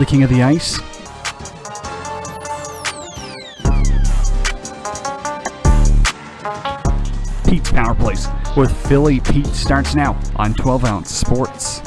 The king of the ice. Pete's Power Plays with Philly Pete starts now on 12 Ounce Sports.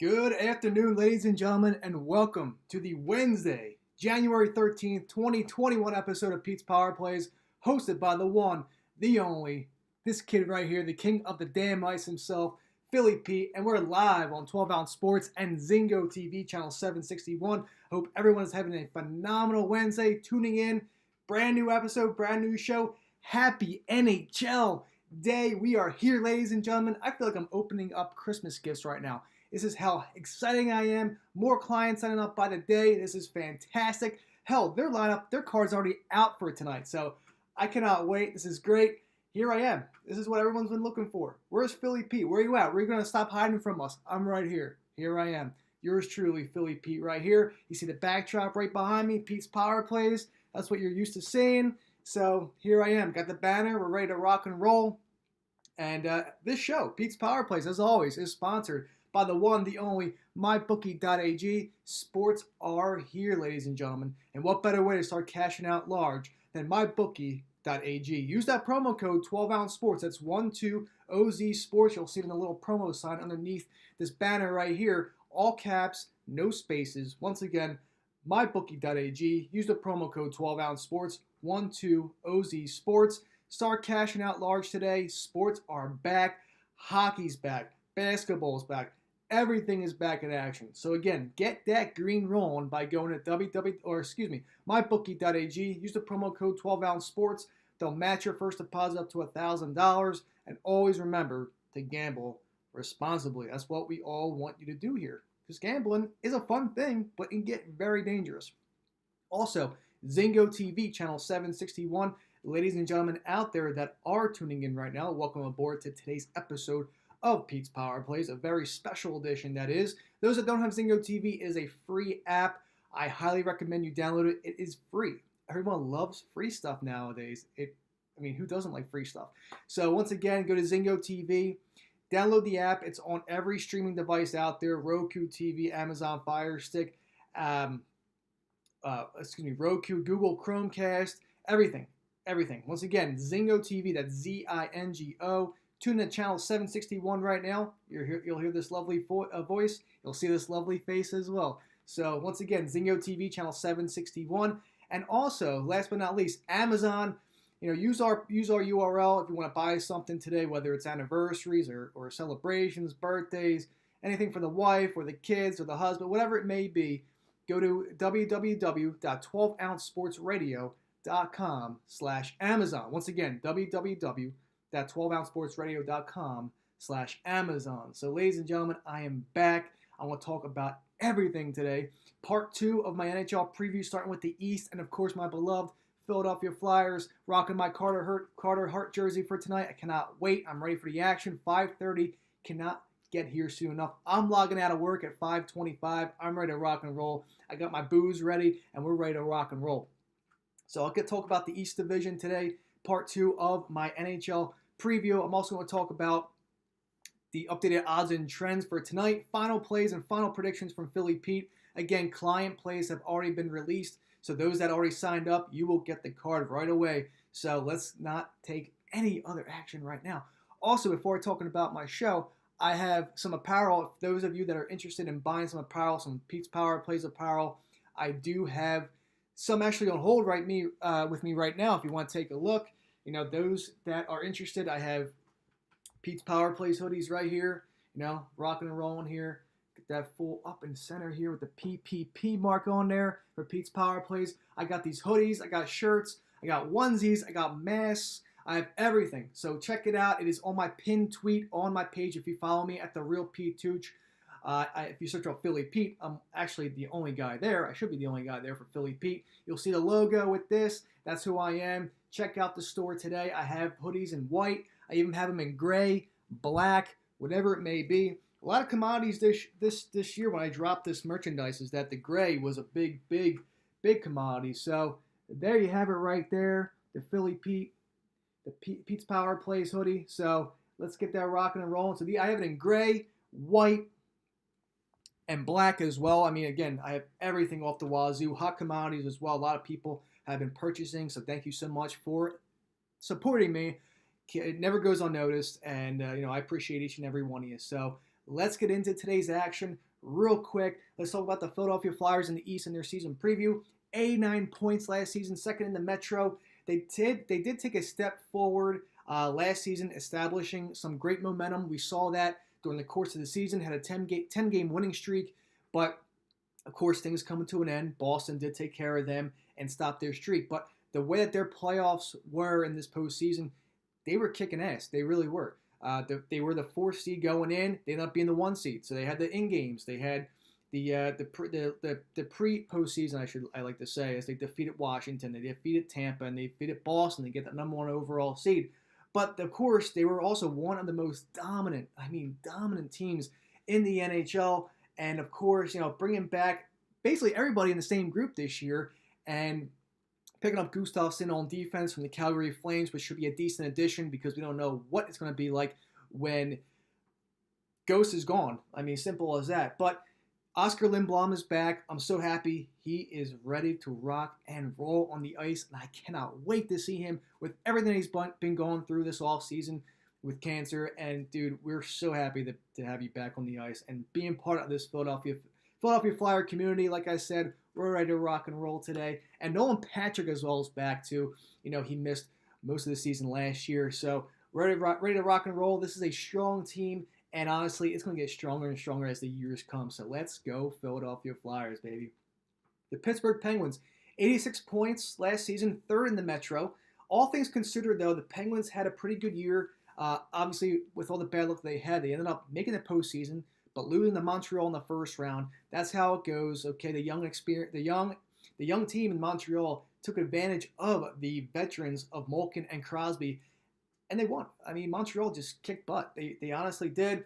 Good afternoon, ladies and gentlemen, and welcome to the Wednesday, January 13th, 2021 episode of Pete's Power Plays, hosted by the one, the only, this kid right here, the king of the damn ice himself, Philly Pete, and we're live on 12 Ounce Sports and Zingo TV, channel 761. Hope everyone is having a phenomenal Wednesday, tuning in, brand new episode, brand new show. Happy NHL Day. We are here, ladies and gentlemen. I feel like I'm opening up Christmas gifts right now. This is how exciting I am. More clients signing up by the day. This is fantastic. Hell, their lineup, their card's already out for tonight. So I cannot wait. This is great. Here I am. This is what everyone's been looking for. Where's Philly Pete? Where are you at? Where are you going to stop hiding from us? I'm right here. Here I am. Yours truly, Philly Pete, right here. You see the backdrop right behind me, Pete's Power Plays. That's what you're used to seeing. So here I am. Got the banner. We're ready to rock and roll. And this show, Pete's Power Plays, as always, is sponsored by the one, the only, mybookie.ag. Sports are here, ladies and gentlemen. And what better way to start cashing out large than mybookie.ag? Use that promo code 12Ounce Sports. That's 12OZ Sports. You'll see it in the little promo sign underneath this banner right here. All caps, no spaces. Once again, mybookie.ag. Use the promo code 12Ounce Sports. 12OZ Sports. Start cashing out large today. Sports are back. Hockey's back. Basketball's back. Everything is back in action. So again, get that green rolling by going to mybookie.ag. Use the promo code 12Ounce Sports. They'll match your first deposit up to $1,000. And always remember to gamble responsibly. That's what we all want you to do here. Because gambling is a fun thing, but it can get very dangerous. Also, Zingo TV, channel 761. Ladies and gentlemen out there that are tuning in right now, welcome aboard to today's episode of Pete's Power Plays, a very special edition that is. Those that don't have Zingo TV, it is a free app. I highly recommend you download it. It is free. Everyone loves free stuff nowadays. Who doesn't like free stuff? So once again, go to Zingo TV, download the app. It's on every streaming device out there: Roku TV, Amazon Fire Stick, Roku, Google Chromecast, everything. Once again, Zingo TV, that's Zingo. Tune in to channel 761 right now. You'll hear this lovely voice. You'll see this lovely face as well. So once again, Zingo TV, channel 761. And also, last but not least, Amazon. Use our URL if you want to buy something today, whether it's anniversaries or celebrations, birthdays, anything for the wife or the kids or the husband, whatever it may be. Go to www.12ouncesportsradio.com/Amazon. Once again, www.12ouncesportsradio.com/Amazon. So ladies and gentlemen, I am back. I want to talk about everything today. Part 2 of my NHL preview, starting with the East, and of course my beloved Philadelphia Flyers, rocking my Carter Hart jersey for tonight. I cannot wait. I'm ready for the action. 5:30, cannot get here soon enough. I'm logging out of work at 5:25. I'm ready to rock and roll. I got my booze ready, and we're ready to rock and roll. So I'll talk about the East Division today, part 2 of my NHL preview. I'm also going to talk about the updated odds and trends for tonight, final plays and final predictions from Philly Pete. Again, client plays have already been released, so those that already signed up, you will get the card right away. So let's not take any other action right now. Also, before talking about my show, I have some apparel. Those of you that are interested in buying some apparel, some Pete's Power Plays apparel, I do have some actually on hold with me right now. If you want to take a look, those that are interested, I have Pete's Power Plays hoodies right here. Rocking and rolling here. Get that full up and center here with the PPP mark on there for Pete's Power Plays. I got these hoodies. I got shirts. I got onesies, I got masks, I have everything. So check it out. It is on my pinned tweet on my page if you follow me at The Real Pete Tooch. If you search up Philly Pete, I'm actually the only guy there. I should be the only guy there for Philly Pete. You'll see the logo with this. That's who I am. Check out the store today. I have hoodies in white. I even have them in gray, black, whatever it may be. A lot of commodities this year when I dropped this merchandise is that the gray was a big commodity. So there you have it right there. The Philly Pete, the Pete's Power Plays hoodie. So let's get that rocking and rolling. So I have it in gray, white, and black as well. I mean, again, I have everything off the wazoo. Hot commodities as well. A lot of people have been purchasing, so thank you so much for supporting me. It never goes unnoticed, and I appreciate each and every one of you. So let's get into today's action real quick. Let's talk about the Philadelphia Flyers in the East and their season preview. 89 points last season, second in the Metro. They did take a step forward last season, establishing some great momentum. We saw that during the course of the season, had a 10-game winning streak, but of course things coming to an end. Boston did take care of them and stop their streak. But the way that their playoffs were in this postseason, they were kicking ass. They really were. They were the 4th seed going in. They ended up being the 1 seed. So they had the in games. They had the pre postseason. I like to say, as they defeated Washington, they defeated Tampa, and they defeated Boston. They get the number 1 overall seed. But of course, they were also one of the most dominant teams in the NHL. And of course, bringing back basically everybody in the same group this year, and picking up Gustafsson on defense from the Calgary Flames, which should be a decent addition because we don't know what it's going to be like when Ghost is gone. I mean, simple as that. But Oscar Lindblom is back. I'm so happy. He is ready to rock and roll on the ice, and I cannot wait to see him with everything he's been going through this offseason with cancer. And, dude, we're so happy to have you back on the ice and being part of this Philadelphia Flyer community. Like I said, we're ready to rock and roll today. And Nolan Patrick as well is back too. He missed most of the season last year. So ready to rock and roll. This is a strong team. And honestly, it's going to get stronger and stronger as the years come. So let's go Philadelphia Flyers, baby. The Pittsburgh Penguins, 86 points last season, 3rd in the Metro. All things considered, though, the Penguins had a pretty good year. Obviously, with all the bad luck they had, they ended up making the postseason, but losing to Montreal in the first round. That's how it goes. Okay, the young team in Montreal took advantage of the veterans of Malkin and Crosby, and they won. I mean, Montreal just kicked butt. They honestly did.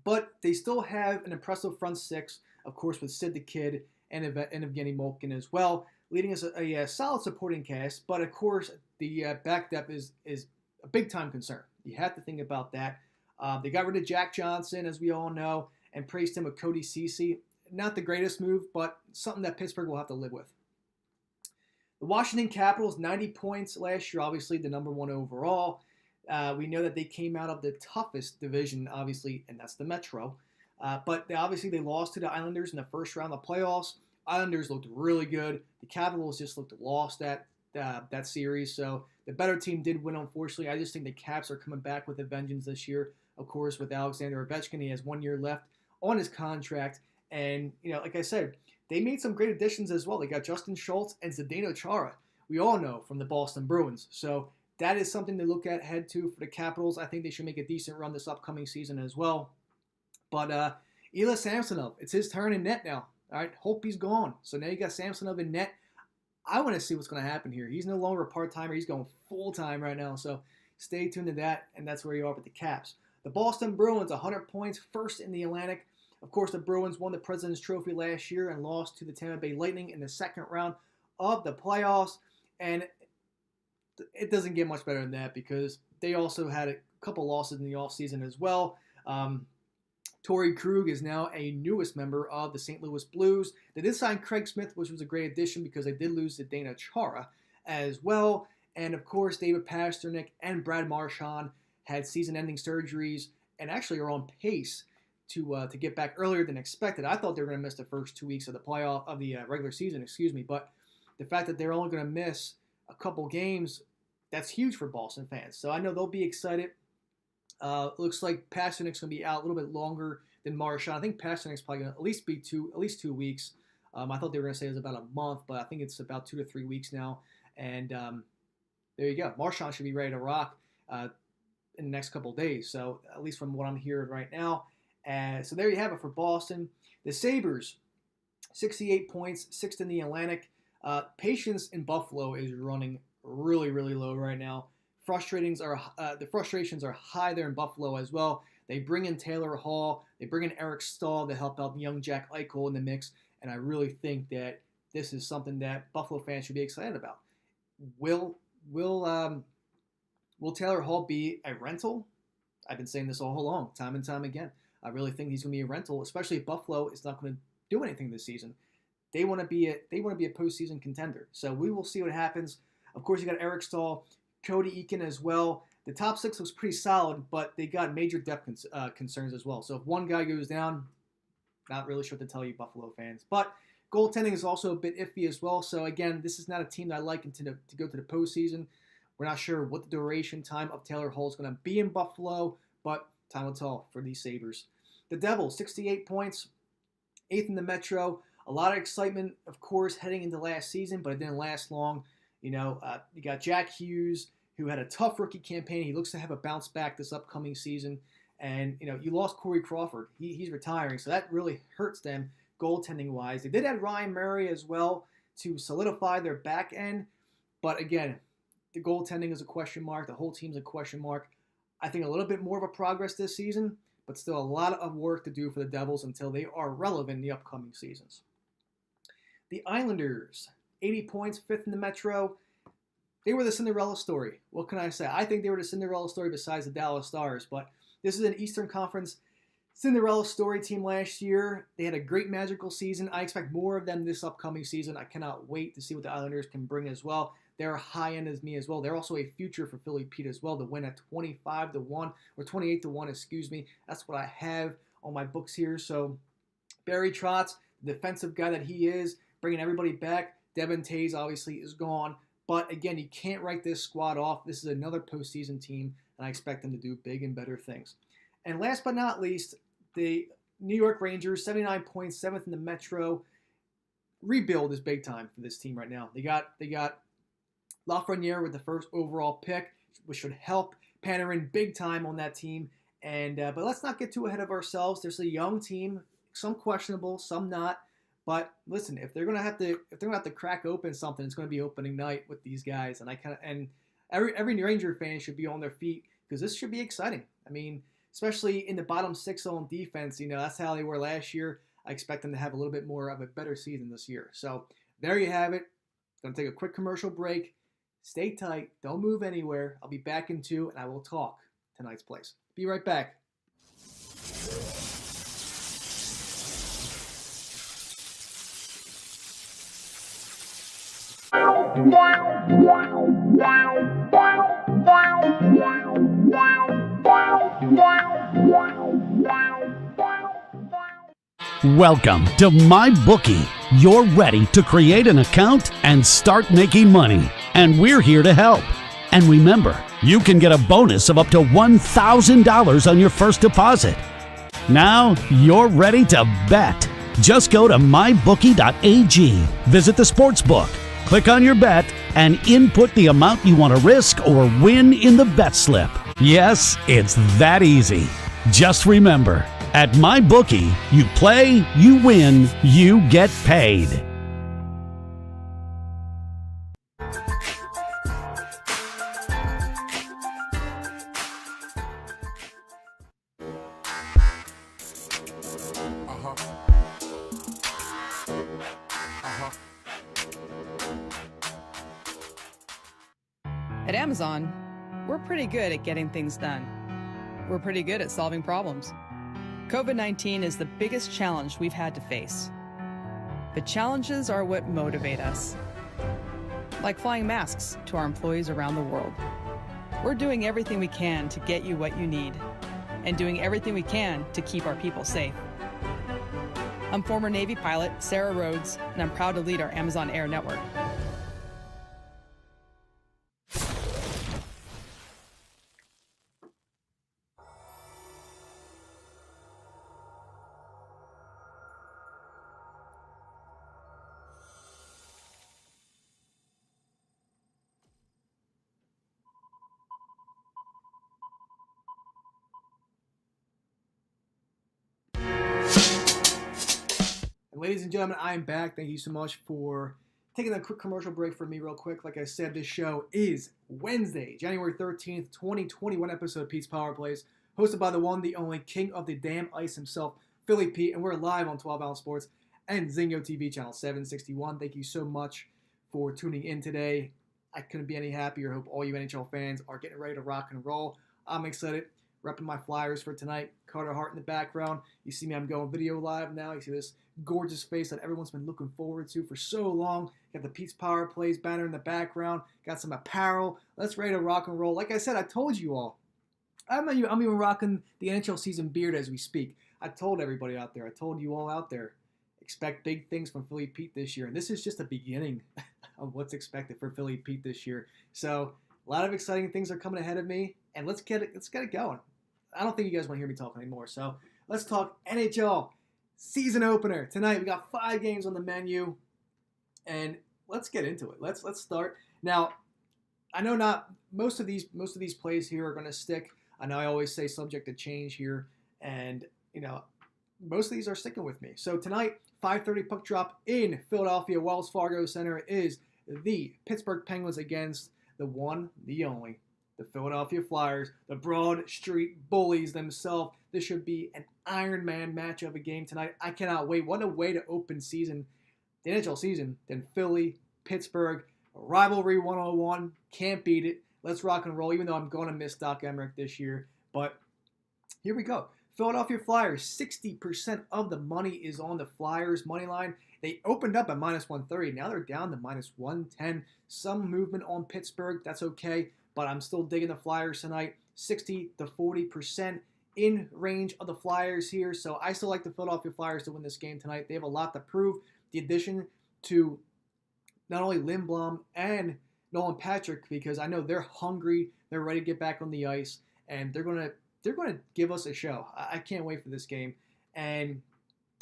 But they still have an impressive front 6, of course, with Sid the Kid and Evgeny Malkin as well, leading us a solid supporting cast. But, of course, the back depth is a big-time concern. You have to think about that. They got rid of Jack Johnson, as we all know, and praised him with Cody Ceci. Not the greatest move, but something that Pittsburgh will have to live with. The Washington Capitals, 90 points last year, obviously the number 1 overall. We know that they came out of the toughest division, obviously, and that's the Metro. But they lost to the Islanders in the first round of the playoffs. Islanders looked really good. The Capitals just looked lost that series. So the better team did win, unfortunately. I just think the Caps are coming back with a vengeance this year. Of course, with Alexander Ovechkin, he has 1 year left on his contract. And, like I said, they made some great additions as well. They got Justin Schultz and Zdeno Chara, we all know, from the Boston Bruins. So that is something to look at head to for the Capitals. I think they should make a decent run this upcoming season as well. But Ilya Samsonov, it's his turn in net now. All right, hope he's gone. So now you got Samsonov in net. I want to see what's going to happen here. He's no longer a part-timer. He's going full-time right now. So stay tuned to that, and that's where you are with the Caps. The Boston Bruins, 100 points, 1st in the Atlantic. Of course, the Bruins won the President's Trophy last year and lost to the Tampa Bay Lightning in the 2nd round of the playoffs. And it doesn't get much better than that because they also had a couple losses in the offseason as well. Torrey Krug is now a newest member of the St. Louis Blues. They did sign Craig Smith, which was a great addition because they did lose to Zdeno Chara as well. And, of course, David Pasternak and Brad Marchand had season-ending surgeries and actually are on pace to get back earlier than expected. I thought they were going to miss the first 2 weeks of the regular season, but the fact that they're only going to miss a couple games, that's huge for Boston fans. So I know they'll be excited. Looks like Pasternak's going to be out a little bit longer than Marchand. I think Pasternak's probably going to at least be 2 weeks. I thought they were going to say it was about a month, but I think it's about 2 to 3 weeks now. And there you go. Marshawn should be ready to rock in the next couple of days. So at least from what I'm hearing right now. So there you have it for Boston. The Sabres, 68 points, sixth in the Atlantic. Patience in Buffalo is running really, really low right now. The frustrations are high there in Buffalo as well. They bring in Taylor Hall. They bring in Eric Stahl to help out young Jack Eichel in the mix. And I really think that this is something that Buffalo fans should be excited about. Will Taylor Hall be a rental? I've been saying this all along, time and time again. I really think he's going to be a rental, especially if Buffalo is not going to do anything this season. They want to be a postseason contender. So we will see what happens. Of course, you got Eric Stahl, Cody Eakin as well. The top six looks pretty solid, but they got major depth concerns as well. So if one guy goes down, not really sure what to tell you, Buffalo fans. But goaltending is also a bit iffy as well. So again, this is not a team that I like to go to the postseason. We're not sure what the duration time of Taylor Hall is going to be in Buffalo, but time will tell for these Sabres. The Devils, 68 points, eighth in the Metro. A lot of excitement, of course, heading into last season, but it didn't last long. You got Jack Hughes, who had a tough rookie campaign. He looks to have a bounce back this upcoming season. And, you lost Corey Crawford. He's retiring, so that really hurts them goaltending-wise. They did add Ryan Murray as well to solidify their back end. But, again, the goaltending is a question mark. The whole team's a question mark. I think a little bit more of a progress this season, but still a lot of work to do for the Devils until they are relevant in the upcoming seasons. The Islanders, 80 points, fifth in the Metro. They were the Cinderella story. What can I say? I think they were the Cinderella story besides the Dallas Stars, but this is an Eastern Conference Cinderella story team last year. They had a great magical season. I expect more of them this upcoming season. I cannot wait to see what the Islanders can bring as well. They're high end as me as well. They're also a future for Philly Pete as well to win at 25-1 or 28-1, excuse me. That's what I have on my books here. So Barry Trotz, the defensive guy that he is, bringing everybody back. Devin Tays obviously is gone. But again, you can't write this squad off. This is another postseason team, and I expect them to do big and better things. And last but not least, the New York Rangers, 79 points, seventh in the Metro. Rebuild is big time for this team right now. They got Lafreniere with the first overall pick, which should help Panarin big time on that team. And but let's not get too ahead of ourselves. There's a young team, some questionable, some not. But listen, if they're gonna have to crack open something, it's gonna be opening night with these guys. And every Ranger fan should be on their feet because this should be exciting. I mean, especially in the bottom six on defense, that's how they were last year. I expect them to have a little bit more of a better season this year. So there you have it. Gonna take a quick commercial break. Stay tight. Don't move anywhere. I'll be back in 2, and I will talk tonight's place. Be right back. Welcome to MyBookie. You're ready to create an account and start making money, and we're here to help. And remember, you can get a bonus of up to $1,000 on your first deposit. Now you're ready to bet. Just go to mybookie.ag, visit the sportsbook, click on your bet, and input the amount you want to risk or win in the bet slip. Yes, it's that easy. Just remember, at MyBookie, you play, you win, you get paid. At Amazon, we're pretty good at getting things done. We're pretty good at solving problems. COVID-19 is the biggest challenge we've had to face. But challenges are what motivate us. Like flying masks to our employees around the world. We're doing everything we can to get you what you need, and doing everything we can to keep our people safe. I'm former Navy pilot Sarah Rhodes, and I'm proud to lead our Amazon Air network. And ladies and gentlemen, I am back. Thank you so much for taking a quick commercial break for me real quick. Like I said, this show is Wednesday, January 13th, 2021 episode of Pete's Power Plays, hosted by the one, the only king of the damn ice himself, Philly Pete, and we're live on 12 Ounce Sports and Zingo TV channel 761. Thank you so much for tuning in today. I couldn't be any happier. I hope all you NHL fans are getting ready to rock and roll. I'm excited. Repping my Flyers for tonight. Carter Hart in the background. You see me, I'm going video live now. You see this gorgeous face that everyone's been looking forward to for so long. Got the Pete's Power Plays banner in the background. Got some apparel. Let's ready to rock and roll. Like I said, I told you all. I'm even rocking the NHL season beard as we speak. I told everybody out there. I told you all out there. Expect big things from Philly Pete this year. And this is just the beginning of what's expected for Philly Pete this year. So a lot of exciting things are coming ahead of me. And let's get it going. I don't think you guys want to hear me talk anymore. So let's talk NHL season opener. Tonight we got 5 games on the menu. And let's get into it. Let's start. Now, I know not most of these plays here are going to stick. I know I always say subject to change here. And, most of these are sticking with me. So tonight, 5:30 puck drop in Philadelphia Wells Fargo Center is the Pittsburgh Penguins against the one, the only, the Philadelphia Flyers, the Broad Street Bullies themselves. This should be an Iron Man match of a game tonight. I cannot wait. What a way to open the NHL season, than Philly, Pittsburgh, rivalry 101. Can't beat it. Let's rock and roll, even though I'm going to miss Doc Emmerich this year. But here we go. Philadelphia Flyers, 60% of the money is on the Flyers money line. They opened up at minus 130. Now they're down to minus 110. Some movement on Pittsburgh. That's okay. But I'm still digging the Flyers tonight. 60 to 40% in range of the Flyers here. So I still like the Philadelphia Flyers to win this game tonight. They have a lot to prove. The addition to not only Lindblom and Nolan Patrick, because I know they're hungry. They're ready to get back on the ice. And they're going to give us a show. I can't wait for this game. And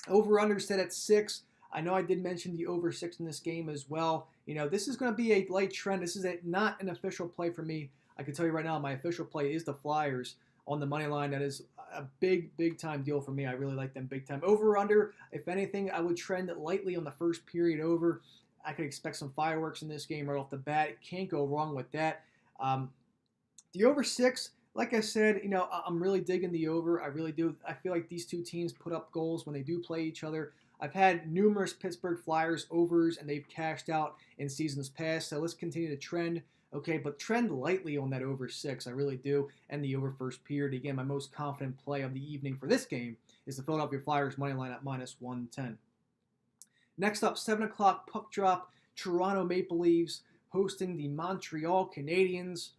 over-under set at 6. I know I did mention the over 6 in this game as well. This is going to be a light trend. This is not an official play for me. I can tell you right now, my official play is the Flyers on the money line. That is a big, big time deal for me. I really like them big time. Over-under, if anything, I would trend it lightly on the first period over. I could expect some fireworks in this game right off the bat. Can't go wrong with that. The over 6, like I said, I'm really digging the over. I really do. I feel like these two teams put up goals when they do play each other. I've had numerous Pittsburgh Flyers overs, and they've cashed out in seasons past. So let's continue to trend. Okay, but trend lightly on that over 6. I really do. And the over first period. Again, my most confident play of the evening for this game is the Philadelphia Flyers money line at minus 110. Next up, 7 o'clock puck drop. Toronto Maple Leafs hosting the Montreal Canadiens.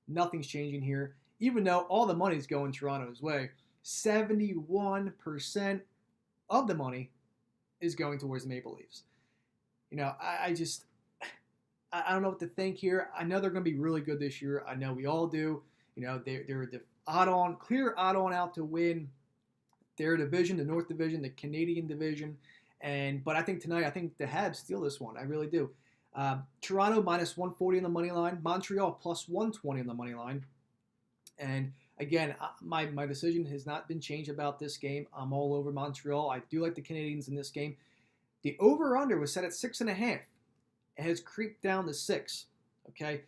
Nothing's changing here. Even though all the money's going Toronto's way, 71% of the money is going towards the Maple Leafs. I don't know what to think here. I know they're going to be really good this year. I know we all do. They're the clear odd-on out to win their division, the North Division, the Canadian Division. But I think tonight, the Habs steal this one. I really do. Toronto minus 140 on the money line. Montreal plus 120 on the money line. And again, my decision has not been changed about this game. I'm all over Montreal. I do like the Canadiens in this game. The over-under was set at 6.5. It has creeped down to 6. Okay,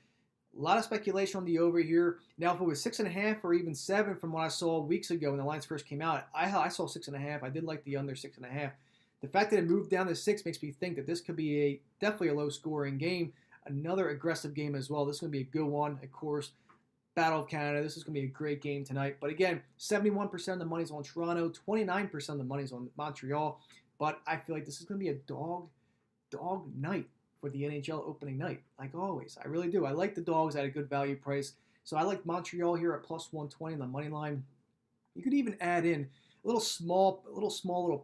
a lot of speculation on the over here. Now, if it was 6.5 or even 7 from what I saw weeks ago when the lines first came out, I saw 6.5. I did like the under 6.5. The fact that it moved down to 6 makes me think that this could be definitely a low-scoring game. Another aggressive game as well. This is going to be a good one, of course. Battle of Canada. This is going to be a great game tonight. But again, 71% of the money's on Toronto, 29% of the money's on Montreal. But I feel like this is going to be a dog night for the NHL opening night, like always. I really do. I like the dogs at a good value price. So I like Montreal here at plus 120 on the money line. You could even add in a little small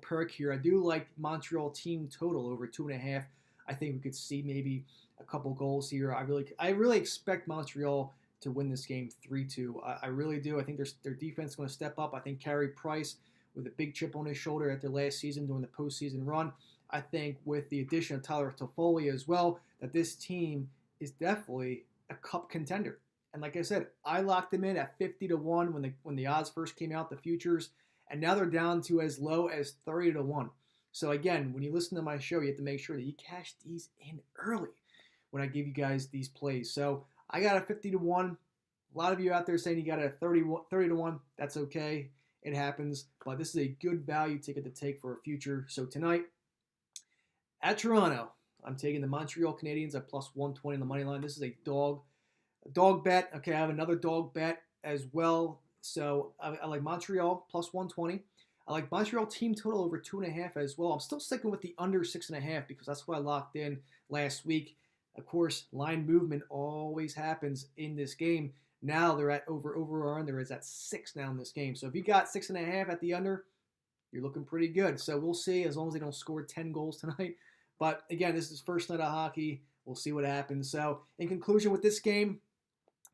perk here. I do like Montreal team total over 2.5. I think we could see maybe a couple goals here. I really expect Montreal to win this game 3-2. I really do. I think their defense is going to step up. I think Carey Price, with a big chip on his shoulder after last season during the postseason run, I think with the addition of Tyler Toffoli as well, that this team is definitely a cup contender. And like I said, I locked them in at 50-1 when the odds first came out, the futures, and now they're down to as low as 30-1. So again, when you listen to my show, you have to make sure that you cash these in early when I give you guys these plays. So I got a 50 to 1. A lot of you out there saying you got a 30 to 1. That's okay. It happens. But this is a good value ticket to take for a future. So tonight, at Toronto, I'm taking the Montreal Canadiens at plus 120 on the money line. This is a dog bet. Okay, I have another dog bet as well. So I like Montreal plus 120. I like Montreal team total over 2.5 as well. I'm still sticking with the under 6.5 because that's what I locked in last week. Of course, line movement always happens in this game. Now they're at over or under is at 6 now in this game. So if you got 6.5 at the under, you're looking pretty good. So we'll see as long as they don't score 10 goals tonight. But again, this is first night of hockey. We'll see what happens. So in conclusion with this game,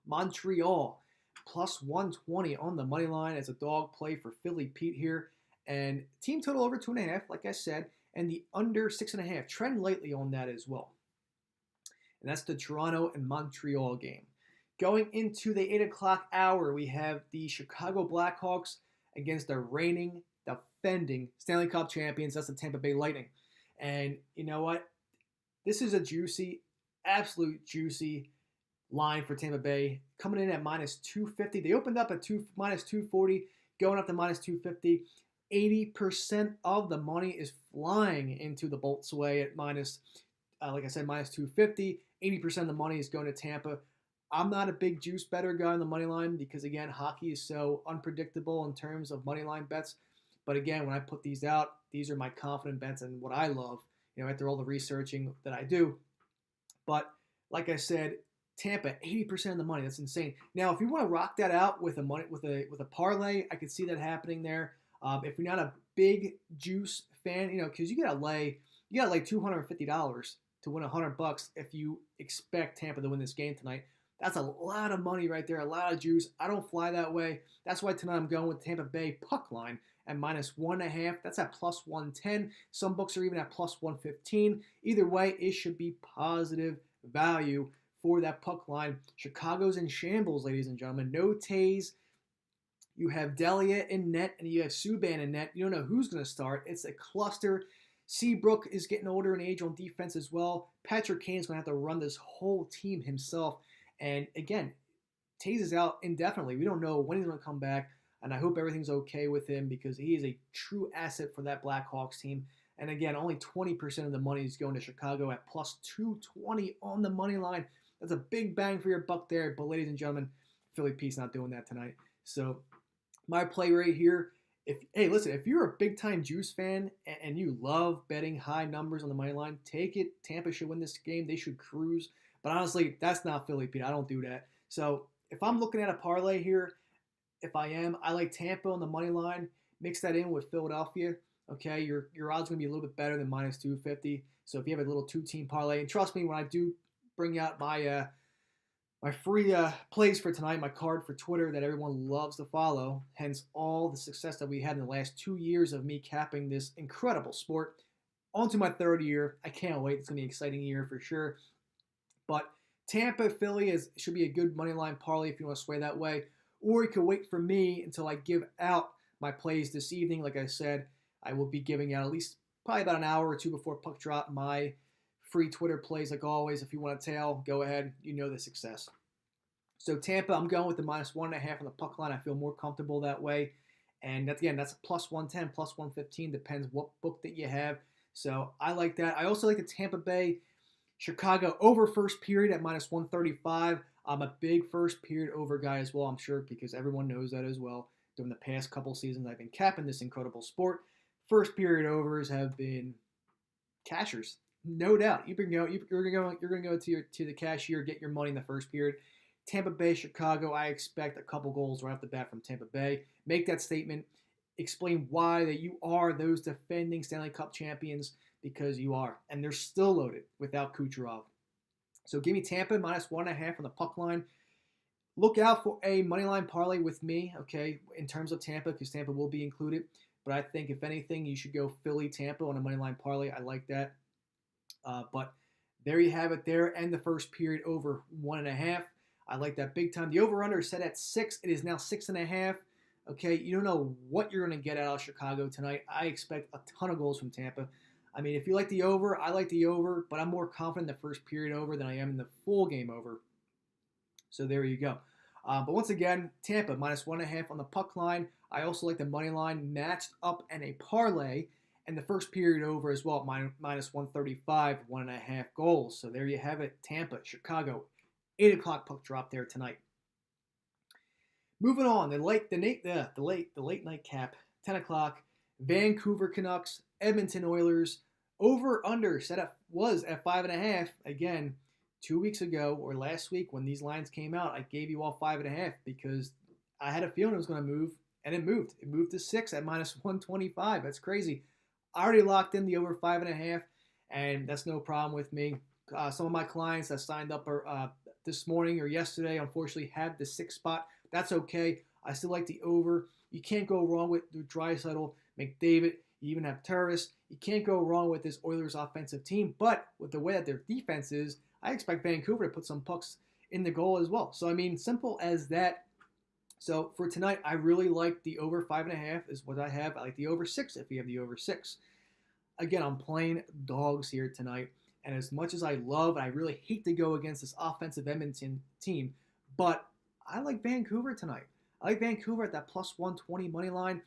Montreal plus 120 on the money line as a dog play for Philly Pete here. And team total over 2.5, like I said, and the under 6.5. Trend lately on that as well. And that's the Toronto and Montreal game. Going into the 8 o'clock hour, we have the Chicago Blackhawks against the reigning, defending Stanley Cup champions. That's the Tampa Bay Lightning. And you know what? This is a juicy, absolute juicy line for Tampa Bay. Coming in at minus 250. They opened up at minus 240, going up to minus 250. 80% of the money is flying into the Bolts way at minus, like I said, minus 250. 80% of the money is going to Tampa. I'm not a big juice better guy on the money line because, again, hockey is so unpredictable in terms of money line bets. But again, when I put these out, these are my confident bets and what I love, after all the researching that I do. But like I said, Tampa, 80% of the money. That's insane. Now, if you want to rock that out with a parlay, I could see that happening there. If you're not a big juice fan, because you gotta lay $250 to win $100 if you expect Tampa to win this game tonight. That's a lot of money right there, a lot of juice. I don't fly that way. That's why tonight I'm going with Tampa Bay puck line at minus 1.5. That's at plus 110. Some books are even at plus 115. Either way, it should be positive value for that puck line. Chicago's in shambles, ladies and gentlemen. No Tays. You have Delia in net, and you have Subban in net. You don't know who's going to start. It's a cluster. Seabrook is getting older in age on defense as well. Patrick Kane's going to have to run this whole team himself. And again, Tays is out indefinitely. We don't know when he's going to come back, and I hope everything's okay with him because he is a true asset for that Blackhawks team. And again, only 20% of the money is going to Chicago at plus 220 on the money line. That's a big bang for your buck there. But ladies and gentlemen, Philly Pete's not doing that tonight. So my play right here, if you're a big-time juice fan and you love betting high numbers on the money line, take it. Tampa should win this game. They should cruise. But honestly, that's not Philly Pete. I don't do that. So if I'm looking at a parlay here, I like Tampa on the money line. Mix that in with Philadelphia. Okay, your odds are going to be a little bit better than minus 250. So if you have a little two-team parlay, and trust me, when I do bring out my my free plays for tonight, my card for Twitter that everyone loves to follow, hence all the success that we had in the last 2 years of me capping this incredible sport. On to my third year. I can't wait. It's going to be an exciting year for sure. But Tampa, Philly should be a good money line parlay if you want to sway that way. Or you can wait for me until I give out my plays this evening. Like I said, I will be giving out at least probably about an hour or two before puck drop my free Twitter plays like always. If you want to tail, go ahead. You know the success. So Tampa, I'm going with the minus 1.5 on the puck line. I feel more comfortable that way. And that's a plus 110, plus 115. Depends what book that you have. So I like that. I also like the Tampa Bay Chicago over first period at minus 135. I'm a big first period over guy as well, I'm sure, because everyone knows that as well. During the past couple seasons, I've been capping this incredible sport. First period overs have been cashers, no doubt. You're gonna go to the cashier, get your money in the first period. Tampa Bay, Chicago, I expect a couple goals right off the bat from Tampa Bay. Make that statement. Explain why that you are those defending Stanley Cup champions, because you are. And they're still loaded without Kucherov. So give me Tampa minus 1.5 on the puck line. Look out for a money line parlay with me, okay, in terms of Tampa, because Tampa will be included. But I think, if anything, you should go Philly-Tampa on a money line parlay. I like that. But there you have it there. And the first period over 1.5. I like that big time. The over-under is set at 6. It is now 6.5. Okay, you don't know what you're going to get out of Chicago tonight. I expect a ton of goals from Tampa. I mean, if you like the over, I like the over, but I'm more confident in the first period over than I am in the full game over. So there you go. But once again, Tampa -1.5 on the puck line. I also like the money line matched up and a parlay, and the first period over as well at -135, 1.5 goals. So there you have it. Tampa, Chicago, 8 o'clock puck drop there tonight. Moving on, the late night cap, 10 o'clock. Vancouver Canucks, Edmonton Oilers, over under was at 5.5. Again, 2 weeks ago or last week when these lines came out, I gave you all 5.5 because I had a feeling it was going to move, and it moved. It moved to 6 at -125. That's crazy. I already locked in the over 5.5, and that's no problem with me. Some of my clients that signed up this morning or yesterday, unfortunately, had the 6 spot. That's okay. I still like the over. You can't go wrong with Draisaitl, McDavid. You even have Turris. You can't go wrong with this Oilers offensive team. But with the way that their defense is, I expect Vancouver to put some pucks in the goal as well. So, I mean, simple as that. So, for tonight, I really like the over 5.5 is what I have. I like the over 6 if you have the over 6. Again, I'm playing dogs here tonight. And as much as I love, and I really hate to go against this offensive Edmonton team, but I like Vancouver tonight. I like Vancouver at that +120 money line.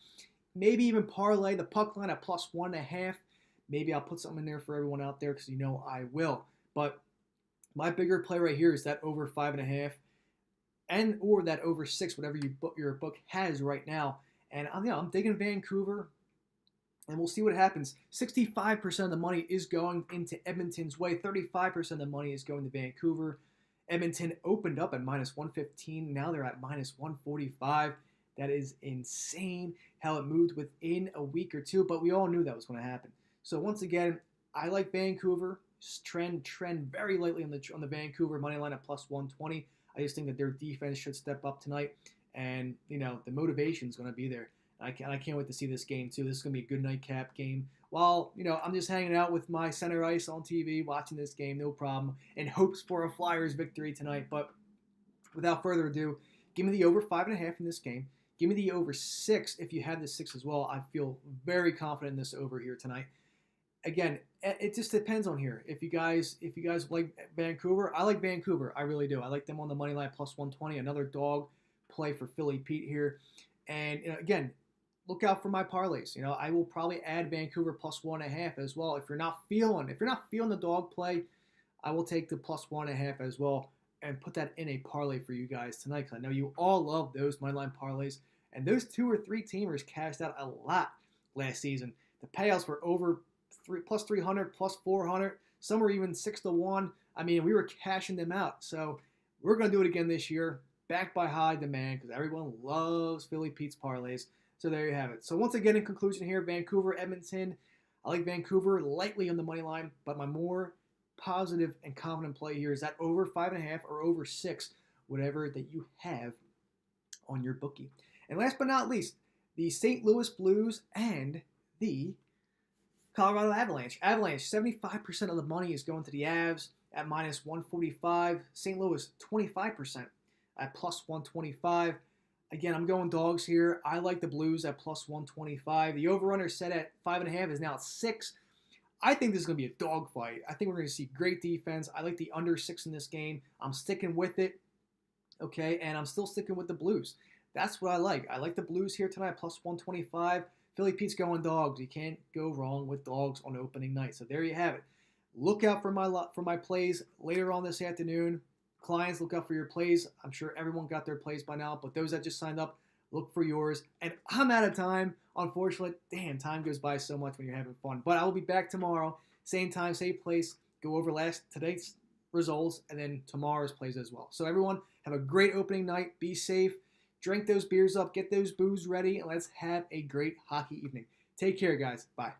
Maybe even parlay the puck line at +1.5. Maybe I'll put something in there for everyone out there because you know I will. But my bigger play right here is that over 5.5 and or that over 6, whatever your book has right now. And I'm digging Vancouver, and we'll see what happens. 65% of the money is going into Edmonton's way. 35% of the money is going to Vancouver. Edmonton opened up at -115. Now they're at -145. That is insane how it moved within a week or two, but we all knew that was going to happen. So once again, I like Vancouver. Trend very lightly on the Vancouver money line at +120. I just think that their defense should step up tonight, and the motivation is going to be there. I can't wait to see this game too. This is going to be a good nightcap game. While I'm just hanging out with my center ice on TV, watching this game, no problem, in hopes for a Flyers victory tonight. But without further ado, give me the over 5.5 in this game. Give me the over 6 if you have the 6 as well. I feel very confident in this over here tonight. Again, it just depends on here. If you guys like Vancouver, I like Vancouver. I really do. I like them on the money line +120. Another dog play for Philly Pete here. And again, look out for my parlays. I will probably add Vancouver +1.5 as well. If you're not feeling the dog play, I will take the +1.5 as well and put that in a parlay for you guys tonight. Because I know you all love those moneyline parlays, and those 2 or 3 teamers cashed out a lot last season. The payouts were over +300, +400. Some were even 6-1. I mean, we were cashing them out. So we're going to do it again this year, backed by high demand, because everyone loves Philly Pete's parlays. So there you have it. So once again, in conclusion here, Vancouver, Edmonton. I like Vancouver lightly on the money line, but my more positive and confident play here is that over 5.5 or over 6, whatever that you have on your bookie. And last but not least, the St. Louis Blues and the Colorado Avalanche. 75% of the money is going to the Avs at -145. St. Louis, 25% at +125. Again, I'm going dogs here. I like the Blues at +125. The over-under set at 5.5 is now at 6. I think this is going to be a dogfight. I think we're going to see great defense. I like the under 6 in this game. I'm sticking with it, okay? And I'm still sticking with the Blues. That's what I like. I like the Blues here tonight, +125. Philly Pete's going dogs. You can't go wrong with dogs on opening night. So there you have it. Look out for my plays later on this afternoon. Clients, look out for your plays. I'm sure everyone got their plays by now, but those that just signed up, look for yours. And I'm out of time, unfortunately. Damn, time goes by so much when you're having fun. But I will be back tomorrow, same time, same place. Go over today's results and then tomorrow's plays as well. So everyone, have a great opening night. Be safe. Drink those beers up. Get those booze ready. And let's have a great hockey evening. Take care, guys. Bye.